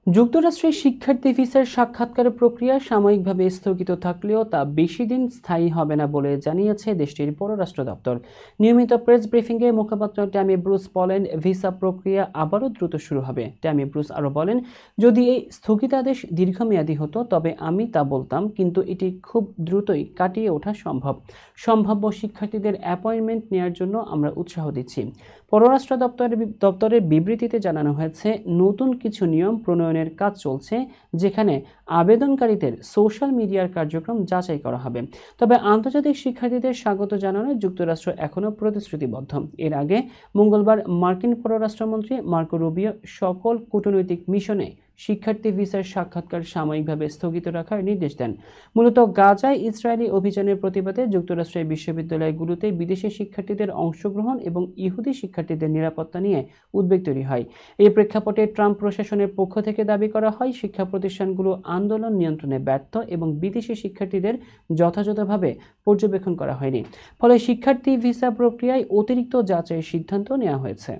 যুক্তরাষ্ট্রের শিক্ষার্থী ভিসার সাক্ষাৎকার প্রক্রিয়া সাময়িকভাবে স্থগিত থাকলেও তা বেশি দিন স্থায়ী হবে না বলে জানিয়েছে দেশটির পররাষ্ট্র দপ্তর। নিয়মিত প্রেস ব্রিফিংয়ে মুখপাত্র ট্যামি ব্রুস বলেন, ভিসা প্রক্রিয়া আবারও দ্রুত শুরু হবে। ট্যামি ব্রুস আরও বলেন, যদি এই স্থগিতাদেশ দীর্ঘমেয়াদী হতো তবে আমি তা বলতাম, কিন্তু এটি খুব দ্রুতই কাটিয়ে ওঠা সম্ভব। সম্ভাব্য শিক্ষার্থীদের অ্যাপয়েন্টমেন্ট নেওয়ার জন্য আমরা উৎসাহ দিচ্ছি। পররাষ্ট্র দপ্তরের বিবৃতিতে জানানো হয়েছে, নতুন কিছু নিয়ম প্রণয়নের কাজ চলছে, যেখানে আবেদনকারীদের সোশ্যাল মিডিয়ার কার্যক্রম যাচাই করা হবে। তবে আন্তর্জাতিক শিক্ষার্থীদের স্বাগত জানানোয় যুক্তরাষ্ট্র এখনও প্রতিশ্রুতিবদ্ধ। এর আগে মঙ্গলবার মার্কিন পররাষ্ট্রমন্ত্রী মার্কো রুবিও সকল কূটনৈতিক মিশনে শিক্ষার্থী ভিসার সাক্ষাৎকার সাময়িকভাবে স্থগিত রাখার নির্দেশ দেন। মূলত গাজায় ইসরায়েলি অভিযানের প্রতিবাদে যুক্তরাষ্ট্রের বিশ্ববিদ্যালয়গুলোতে বিদেশি শিক্ষার্থীদের অংশগ্রহণ এবং ইহুদি শিক্ষার্থীদের নিরাপত্তা নিয়ে উদ্বেগ তৈরি হয়। এই প্রেক্ষাপটে ট্রাম্প প্রশাসনের পক্ষ থেকে দাবি করা হয়, শিক্ষা প্রতিষ্ঠানগুলো আন্দোলন নিয়ন্ত্রণে ব্যর্থ এবং বিদেশি শিক্ষার্থীদের যথাযথভাবে পর্যবেক্ষণ করা হয়নি। ফলে শিক্ষার্থী ভিসা প্রক্রিয়ায় অতিরিক্ত যাচাইয়ের সিদ্ধান্ত নেওয়া হয়েছে।